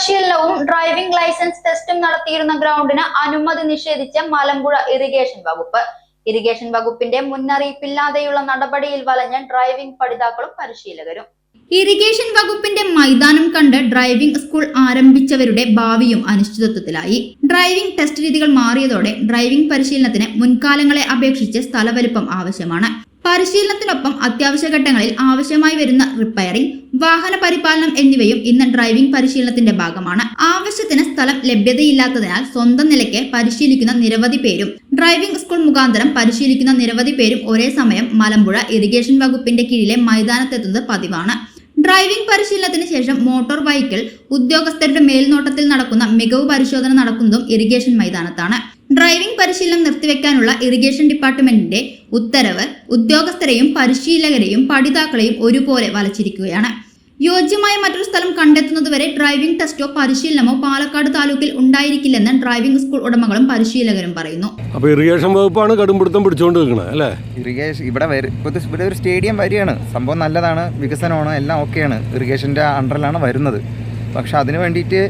പരിശീലനവും driving licence ടെസ്റ്റും നടത്തിയിരുന്ന ഗ്രൗണ്ടിന് അനുമതി നിഷേധിച്ച മലമ്പുഴ ഇറിഗേഷൻ വകുപ്പ്. ഇറിഗേഷൻ വകുപ്പിന്റെ മുന്നറിയിപ്പില്ലാതെയുള്ള നടപടിയിൽ വലഞ്ഞ ഡ്രൈവിംഗ് പഠിതാക്കളും പരിശീലകരും. ഇറിഗേഷൻ വകുപ്പിന്റെ മൈതാനം കണ്ട് ഡ്രൈവിംഗ് സ്കൂൾ ആരംഭിച്ചവരുടെ ഭാവിയും അനിശ്ചിതത്വത്തിലായി. ഡ്രൈവിംഗ് ടെസ്റ്റ് രീതികൾ മാറിയതോടെ ഡ്രൈവിംഗ് പരിശീലനത്തിന് മുൻകാലങ്ങളെ അപേക്ഷിച്ച് സ്ഥലവലുപ്പം ആവശ്യമാണ്. പരിശീലനത്തിനൊപ്പം അത്യാവശ്യ ഘട്ടങ്ങളിൽ ആവശ്യമായി വരുന്ന റിപ്പയറിംഗ്, വാഹന പരിപാലനം എന്നിവയും ഇന്ന് ഡ്രൈവിംഗ് പരിശീലനത്തിന്റെ ഭാഗമാണ്. ആവശ്യത്തിന് സ്ഥലം ലഭ്യതയില്ലാത്തതിനാൽ സ്വന്തം നിലയ്ക്ക് പരിശീലിക്കുന്ന നിരവധി പേരും ഡ്രൈവിംഗ് സ്കൂൾ മുഖാന്തരം പരിശീലിക്കുന്ന നിരവധി പേരും ഒരേ സമയം മലമ്പുഴ ഇറിഗേഷൻ വകുപ്പിന്റെ കീഴിലെ മൈതാനത്തെത്തുന്നത് പതിവാണ്. ഡ്രൈവിംഗ് പരിശീലനത്തിന് ശേഷം മോട്ടോർ വെഹിക്കിൾ ഉദ്യോഗസ്ഥരുടെ മേൽനോട്ടത്തിൽ നടക്കുന്ന മികവ് പരിശോധന നടക്കുന്നതും ഇറിഗേഷൻ മൈതാനത്താണ്. ഡ്രൈവിംഗ് പരിശീലനം നിർത്തിവെക്കാനുള്ള ഇറിഗേഷൻ ഡിപ്പാർട്ട്മെന്റിന്റെ ഉത്തരവ് ഉദ്യോഗസ്ഥരെയും പരിശീലകരെയും പഠിതാക്കളെയും ഒരുപോലെ വലച്ചിരിക്കുകയാണ്. യോജ്യമായ മറ്റൊരു സ്ഥലം കണ്ടെത്തുന്നതുവരെ ഡ്രൈവിംഗ് ടെസ്റ്റോ പരിശീലനമോ പാലക്കാട് താലൂക്കിൽ ഉണ്ടായിരിക്കില്ലെന്ന് ഡ്രൈവിംഗ് സ്കൂൾ ഉടമകളും പരിശീലകരും പറയുന്നു. അപ്പോൾ ഇറിഗേഷൻ വകുപ്പാണ് കടുംപിടുത്തം പിടിച്ചുകൊണ്ട് നിൽക്കുന്നത് അല്ലേ? ഇറിഗേഷൻ ഇവിടെ ഒരു സ്റ്റേഡിയം വരികയാണ്, സംഭവം നല്ലതാണ്, വികസനമാണ്, എല്ലാം ഓക്കെയാണ്, ഇറിഗേഷൻ്റെ അണ്ടറിലാണ് വരുന്നത്. പക്ഷെ അതിന് വേണ്ടിയിട്ട്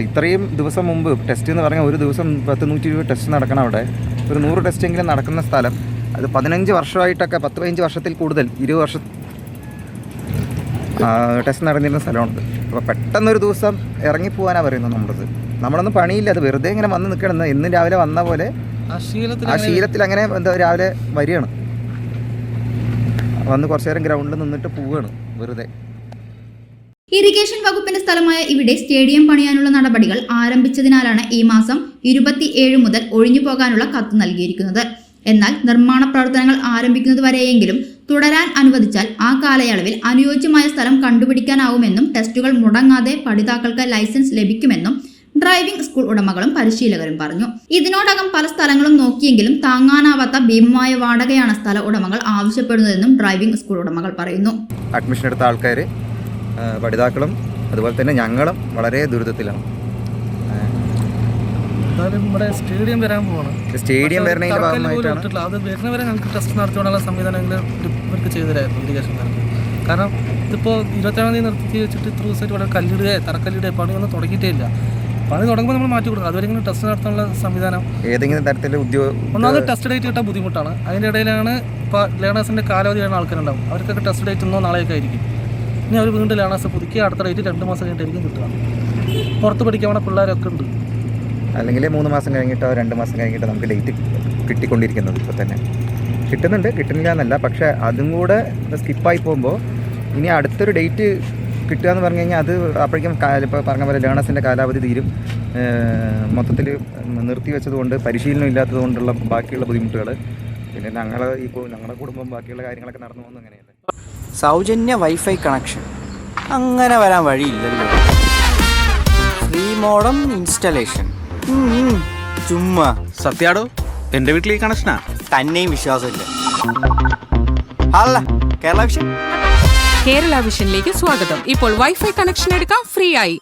ഇത്രയും ദിവസം മുമ്പ് ടെസ്റ്റ് എന്ന് പറഞ്ഞാൽ ഒരു ദിവസം 120 ടെസ്റ്റ് നടക്കണം. അവിടെ ഒരു 100 ടെസ്റ്റെങ്കിലും നടക്കുന്ന സ്ഥലം അത് 15 വർഷമായിട്ടൊക്കെ 10-15 വർഷത്തിൽ കൂടുതൽ 20 വർഷം ടെസ്റ്റ് നടന്നിരുന്ന സ്ഥലമുണ്ട്. അപ്പോൾ പെട്ടെന്നൊരു ദിവസം ഇറങ്ങിപ്പോകാനാണ് പറയുന്നത്. നമ്മളൊന്നും പണിയില്ല, അത് വെറുതെ ഇങ്ങനെ വന്ന് നിൽക്കണം. എന്നും രാവിലെ വന്ന പോലെ ആ ശീലത്തിൽ അങ്ങനെ എന്താ രാവിലെ വരികയാണ്, വന്ന് കുറച്ചു നേരം ഗ്രൗണ്ടിൽ നിന്നിട്ട് പോവുകയാണ് വെറുതെ. ഇറിഗേഷൻ വകുപ്പിന്റെ സ്ഥലമായ ഇവിടെ സ്റ്റേഡിയം പണിയാനുള്ള നടപടികൾ ആരംഭിച്ചതിനാലാണ് ഈ മാസം 27 മുതൽ ഒഴിഞ്ഞു പോകാനുള്ള കത്ത് നൽകിയിരിക്കുന്നത്. എന്നാൽ നിർമ്മാണ പ്രവർത്തനങ്ങൾ ആരംഭിക്കുന്നതുവരെയെങ്കിലും തുടരാൻ അനുവദിച്ചാൽ ആ കാലയളവിൽ അനുയോജ്യമായ സ്ഥലം കണ്ടുപിടിക്കാനാവുമെന്നും ടെസ്റ്റുകൾ മുടങ്ങാതെ പഠിതാക്കൾക്ക് ലൈസൻസ് ലഭിക്കുമെന്നും ഡ്രൈവിംഗ് സ്കൂൾ ഉടമകളും പരിശീലകരും പറഞ്ഞു. ഇതിനോടകം പല സ്ഥലങ്ങളും നോക്കിയെങ്കിലും താങ്ങാനാവാത്ത ഭീമമായ വാടകയാണ് സ്ഥല ഉടമകൾ ആവശ്യപ്പെടുന്നതെന്നും ഡ്രൈവിംഗ് സ്കൂൾ ഉടമകൾ പറയുന്നു. അഡ്മിഷൻ എടുത്ത ആൾക്കാർ, പഠിതാക്കളും അതുപോലെ തന്നെ ഞങ്ങളും വളരെ ദുരിതത്തിലാണ്. നമ്മുടെ സ്റ്റേഡിയം വരാൻ പോകണം. സ്റ്റേഡിയം വരുന്നതിന്റെ ഭാഗമായിട്ടാണ് അത് വരുന്നവരെ ഞങ്ങൾക്ക് ടെസ്റ്റ് നടത്തിയുള്ള സംവിധാനങ്ങൾ ഇവർക്ക് ചെയ്തുതരായിരുന്നു ഇറിഗേഷൻകാർക്ക്. കാരണം ഇതിപ്പോൾ 27-ാം തീയതി നിർത്തി വെച്ചിട്ട് ഇത്ര ദിവസമായിട്ട് ഇവിടെ തറക്കല്ലിടുക പണിയൊന്നും തുടങ്ങിയിട്ടേ ഇല്ല. പണി തുടങ്ങുമ്പോൾ നമ്മൾ മാറ്റി കൊടുക്കണം. അതുവരെ ഇങ്ങനെ ടെസ്റ്റ് നടത്താനുള്ള സംവിധാനം ഏതെങ്കിലും തരത്തിൽ ഒന്നാമത് ടെസ്റ്റ് ഡേറ്റ് കിട്ടാൻ ബുദ്ധിമുട്ടാണ്. അതിൻ്റെ ഇടയിലാണ് ഇപ്പോൾ ലേണേഴ്സിൻ്റെ കാലാവധി വരുന്ന ആൾക്കാരുണ്ടാവും. അവർക്കൊക്കെ ടെസ്റ്റ് ഡേറ്റ് ഇന്നോ നാളെയൊക്കെ ആയിരിക്കും. ഇനി അവർ വീണ്ടും ലേണേഴ്സ് പുതുക്കി അടുത്ത ഡേറ്റ് 2 മാസം കഴിഞ്ഞിട്ടായിരിക്കും കിട്ടുക. പുറത്ത് പഠിക്കാവുന്ന പിള്ളേരൊക്കെ ഉണ്ട്. അല്ലെങ്കിൽ 3 മാസം കഴിഞ്ഞിട്ടോ 2 മാസം കഴിഞ്ഞിട്ടോ നമുക്ക് ഡേറ്റ് കിട്ടിക്കൊണ്ടിരിക്കുന്നത്. ഇപ്പോൾ തന്നെ കിട്ടുന്നുണ്ട്, കിട്ടുന്നില്ല എന്നല്ല. പക്ഷേ അതും കൂടെ സ്കിപ്പായി പോകുമ്പോൾ ഇനി അടുത്തൊരു ഡേറ്റ് കിട്ടുക എന്ന് പറഞ്ഞു കഴിഞ്ഞാൽ അത് അപ്പോഴേക്കും ഇപ്പോൾ പറഞ്ഞ പോലെ ലേണേഴ്സിൻ്റെ കാലാവധി തീരും. മൊത്തത്തിൽ നിർത്തി വെച്ചതുകൊണ്ട് പരിശീലനം ഇല്ലാത്തത് കൊണ്ടുള്ള ബാക്കിയുള്ള ബുദ്ധിമുട്ടുകൾ, പിന്നെ ഞങ്ങളുടെ കുടുംബം ബാക്കിയുള്ള കാര്യങ്ങളൊക്കെ നടന്നു പോകുന്നു. അങ്ങനെയല്ലേ സൗജന്യ വൈഫൈ കണക്ഷൻ അങ്ങനെ വരാൻ വഴിയില്ലല്ലോ. ഫ്രീ മോഡം ഇൻസ്റ്റലേഷൻ ചുമ്മാ. സത്യാടോ, എൻ്റെ വീട്ടിൽ ഈ കണക്ഷനാ. തന്നെയും വിശ്വാസമില്ല. അല്ല കേരള വിഷൻ. കേരള വിഷനിലേക്ക് സ്വാഗതം. ഇപ്പോൾ വൈഫൈ കണക്ഷൻ എടുക്കാം ഫ്രീ ആയി.